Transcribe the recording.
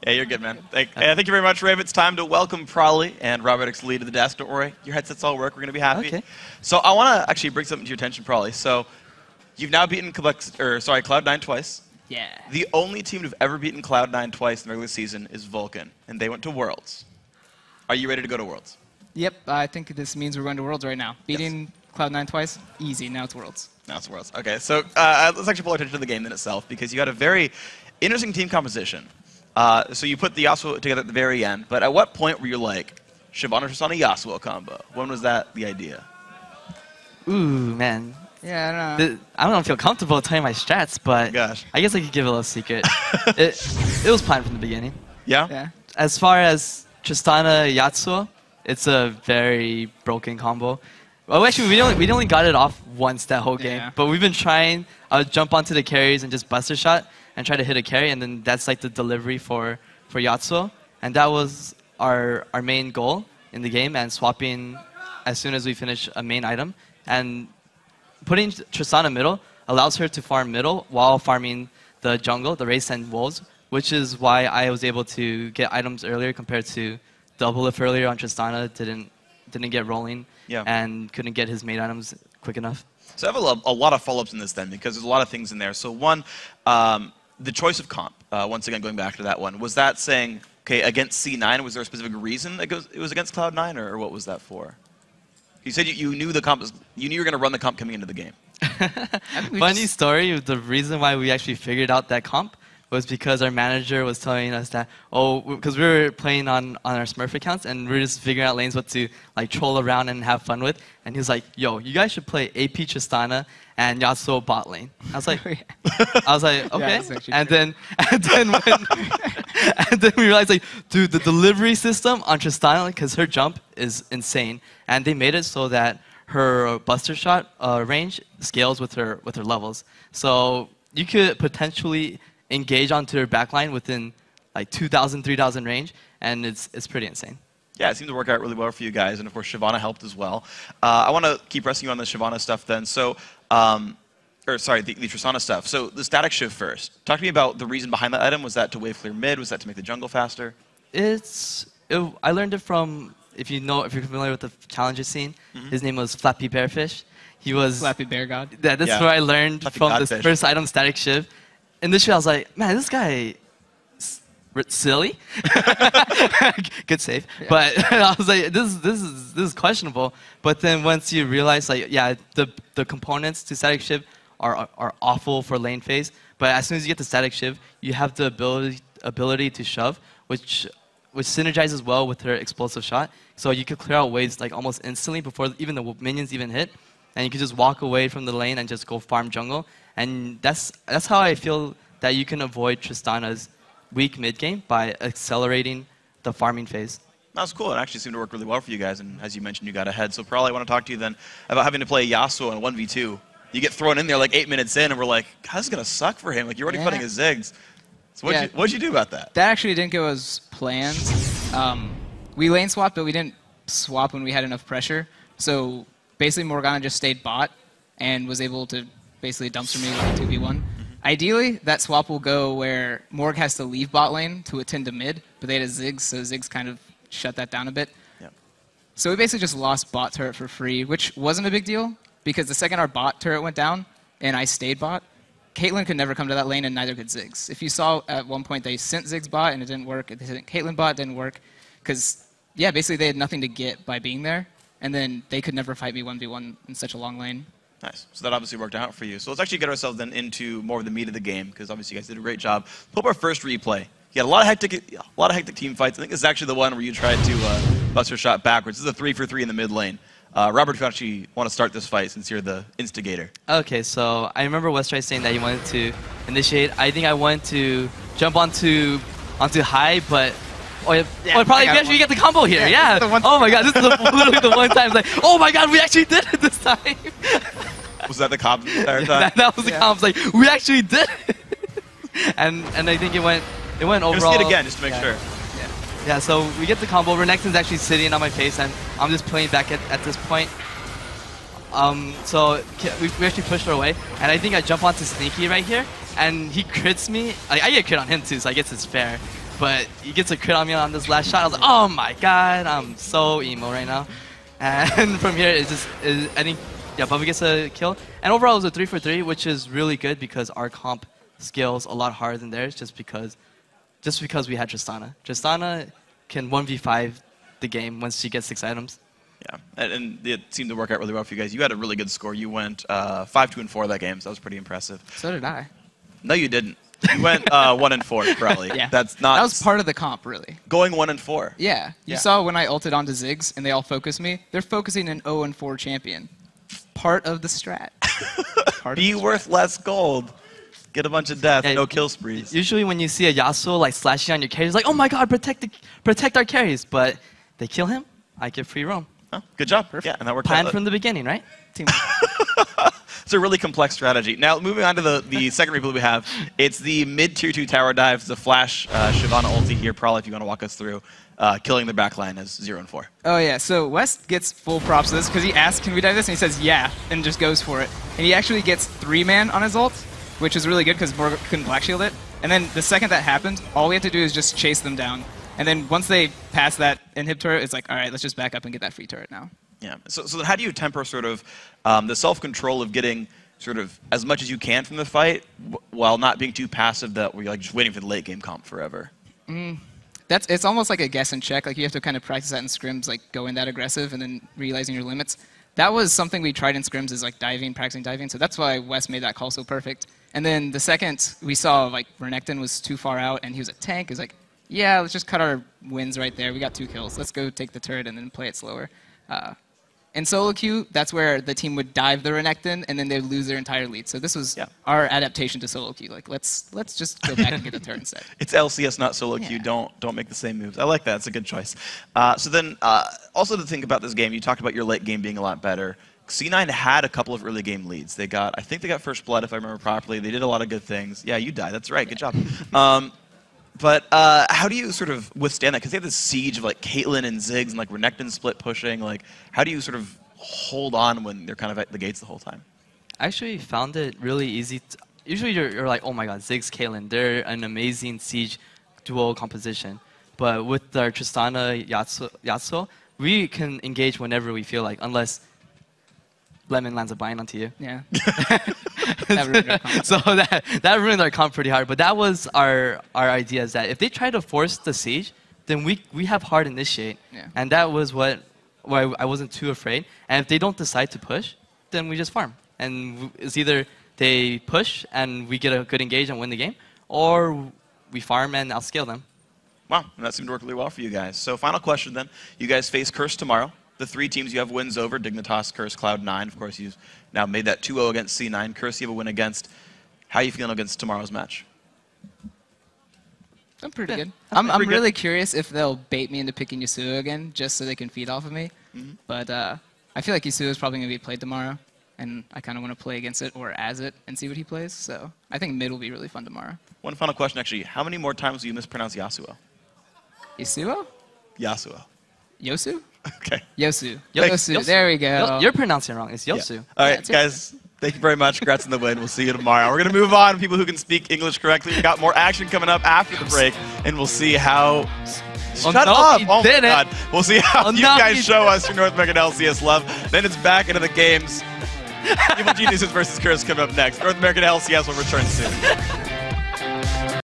Yeah, you're good, man. Thank you very much, Rave. It's time to welcome Prolly and RobertxLee to the desk. Don't worry, your headsets all work. We're going to be happy. Okay. So I want to actually bring something to your attention, Prolly. So you've now beaten Cloud9 twice. Yeah. The only team to have ever beaten Cloud9 twice in the regular season is Vulcan, and they went to Worlds. Are you ready to go to Worlds? Yep, I think this means we're going to Worlds right now. Beating Cloud9 twice, easy. Now it's Worlds. Now it's Worlds. Okay, so let's actually pull attention to the game in itself, because you had a very interesting team composition. So you put the Yasuo together at the very end, but at what point were you like, Shyvana Tristana Yasuo combo? When was that the idea? Ooh, man. Yeah, I don't know. I don't feel comfortable telling my strats, but I guess I could give a little secret. it was planned from the beginning. Yeah? Yeah. As far as Tristana Yasuo, it's a very broken combo. Well, actually, we only got it off once that whole game, but we've been trying. Jump onto the carries and just buster shot and try to hit a carry, and then that's like the delivery for Yasuo, and that was our main goal in the game. And swapping as soon as we finish a main item, and putting Tristana middle allows her to farm middle while farming the jungle, the Wraiths and Wolves, which is why I was able to get items earlier compared to double if earlier on Tristana didn't get rolling and couldn't get his main items quick enough. So I have a lot of follow-ups in this then, because there's a lot of things in there. So one, the choice of comp, once again going back to that one, was that saying, okay, against C9, was there a specific reason it was against Cloud9, or what was that for? You said you knew the comp, you knew you were going to run the comp coming into the game. Funny story, the reason why we actually figured out that comp was because our manager was telling us that, because we were playing on our Smurf accounts, and we were just figuring out lanes what to like troll around and have fun with. And he was like, yo, you guys should play AP Tristana and Yasuo bot lane. I was like, okay. And then we realized, like, dude, the delivery system on Tristana, because her jump is insane, and they made it so that her buster shot range scales with her levels. So you could potentially engage onto her backline within like 2,000, 3,000 range, and it's pretty insane. Yeah, it seemed to work out really well for you guys, and of course Shyvana helped as well. I want to keep pressing you on the Shyvana stuff then. So, the Tristana stuff. So the static shift first. Talk to me about the reason behind that item. Was that to wave clear mid? Was that to make the jungle faster? I learned it from, if you're familiar with the challenges scene, his name was Flappy Bearfish. He was Flappy Bear God. Yeah, that's where I learned Flappy from this Godfish. first item, static shift. Initially, I was like, man, this guy silly. Good save. Yeah. But I was like, this is questionable. But then once you realize, like, yeah, the components to static shift are awful for lane phase. But as soon as you get the static shift, you have the ability to shove, which synergizes well with her explosive shot. So you could clear out waves like almost instantly before even the minions even hit, and you can just walk away from the lane and just go farm jungle. And that's how I feel that you can avoid Tristana's weak mid game by accelerating the farming phase. That's cool. It actually seemed to work really well for you guys, and as you mentioned, you got ahead. So probably I want to talk to you then about having to play Yasuo in a 1v2. You get thrown in there like 8 minutes in, and we're like, God, this is going to suck for him. Like, you're already putting his zigs. So what'd you do about that? That actually didn't go as planned. We lane swapped, but we didn't swap when we had enough pressure. So basically Morgana just stayed bot and was able to basically dumpster me like a 2v1. Ideally, that swap will go where Morg has to leave bot lane to attend to mid, but they had a Ziggs, so Ziggs kind of shut that down a bit. Yep. So we basically just lost bot turret for free, which wasn't a big deal, because the second our bot turret went down and I stayed bot, Caitlyn could never come to that lane, and neither could Ziggs. If you saw at one point they sent Ziggs bot and it didn't work, they sent Caitlyn bot, it didn't work, because, yeah, basically they had nothing to get by being there, and then they could never fight me 1v1 in such a long lane. Nice. So that obviously worked out for you. So let's actually get ourselves then into more of the meat of the game, because obviously you guys did a great job. Pull up our first replay. You had a lot of hectic team fights. I think this is actually the one where you tried to bust your shot backwards. This is a 3-for-3 in the mid lane. Robert, if you actually want to start this fight since you're the instigator. Okay, so I remember Westray saying that he wanted to initiate. I think I wanted to jump onto high, but probably actually get the combo here. Yeah. Oh my God, this is literally the one time. It's like, oh my God, we actually did it this time. Was that the comp the entire time? that was the comp. Like, we actually did it. and I think it went overall. Just see it again, just to make sure. Yeah, so we get the combo. Renekton's actually sitting on my face, and I'm just playing back at this point. So we actually pushed her away, and I think I jump onto Sneaky right here, and he crits me. Like, I get crit on him too, so I guess it's fair. but he gets a crit on me on this last shot. I was like, oh my god, I'm so emo right now. And from here, I think, yeah, Bubba gets a kill. And overall, it was a 3 for 3, which is really good because our comp scales a lot harder than theirs just because we had Tristana. Tristana can 1v5 the game once she gets 6 items. Yeah, and it seemed to work out really well for you guys. You had a really good score. You went 5-2-4 that game, so that was pretty impressive. So did I. No, you didn't. You went 1-4, probably. Yeah. That's not. That was part of the comp, really. Going 1-4. Yeah. You saw when I ulted onto Ziggs and they all focused me. They're focusing an 0-4 champion. Part of the strat. Be worth less gold. Get a bunch of death. No kill sprees. Usually, when you see a Yasuo like slashing on your carries, like, oh my god, protect our carries. But they kill him. I get free roam. Oh, good job. Perfect. Yeah, and that worked Planned out. from the beginning, right? Team. It's a really complex strategy. Now, moving on to the second replay we have, it's the mid-tier 2 tower dive. It's a flash Shyvana ulti here. Probably, if you want to walk us through, killing the backline as 0-4. Oh, yeah. So West gets full props to this because he asks, can we dive this? And he says, yeah, and just goes for it. And he actually gets 3-man on his ult, which is really good because Morg couldn't black shield it. And then the second that happened, all we have to do is just chase them down. And then once they pass that inhib turret, it's like, all right, let's just back up and get that free turret now. Yeah. So how do you temper sort of the self-control of getting sort of as much as you can from the fight while not being too passive that we're like just waiting for the late game comp forever? It's almost like a guess and check. Like you have to kind of practice that in scrims, like going that aggressive and then realizing your limits. That was something we tried in scrims, is like diving, practicing diving. So that's why Wes made that call so perfect. And then the second we saw like Renekton was too far out and he was a tank, it was like, yeah, let's just cut our wins right there. We got 2 kills. Let's go take the turret and then play it slower. In solo queue, that's where the team would dive the Renekton and then they'd lose their entire lead. So this was our adaptation to solo queue. Like let's just go back and get the turret instead. It's LCS, not solo queue. Don't make the same moves. I like that. It's a good choice. So then, also to think about this game, you talked about your late game being a lot better. C9 had a couple of early game leads. I think they got first blood if I remember properly. They did a lot of good things. Yeah, you died. That's right. Good job. But how do you sort of withstand that? Because they have this siege of like Caitlyn and Ziggs and like Renekton split pushing. Like, how do you sort of hold on when they're kind of at the gates the whole time? I actually found it really easy. Usually you're like, oh my god, Ziggs, Caitlyn, they're an amazing siege duo composition. But with our Tristana Yasuo, we can engage whenever we feel like, unless Lemon lands a bind onto you. Yeah. That ruined our comp. So that ruined our comp pretty hard. But that was our idea, is that if they try to force the siege, then we have hard initiate. Yeah. And that was why I wasn't too afraid. And if they don't decide to push, then we just farm. And it's either they push and we get a good engage and win the game, or we farm and outscale them. Wow, and that seemed to work really well for you guys. So final question then. You guys face Curse tomorrow. The 3 teams you have wins over, Dignitas, Curse, Cloud9. Of course, you've now made that 2-0 against C9. Curse, you have a win against. How are you feeling against tomorrow's match? I'm pretty good. I'm really curious if they'll bait me into picking Yasuo again, just so they can feed off of me. But I feel like Yasuo is probably going to be played tomorrow, and I kind of want to play against it or as it and see what he plays. So I think mid will be really fun tomorrow. One final question, actually. How many more times will you mispronounce Yasuo? Yasuo? Yasuo. Yosu? Okay. Yosu. Yosu. Yosu. There we go. You're pronouncing it wrong. It's Yosu. Yeah. All right, guys. Thank you very much. Congrats on the win. We'll see you tomorrow. We're going to move on to people who can speak English correctly. We've got more action coming up after the break, and we'll see how... Shut up! Oh my God. We'll see how you guys show us your North American LCS love. Then it's back into the games. Evil Geniuses versus Curse coming up next. North American LCS will return soon.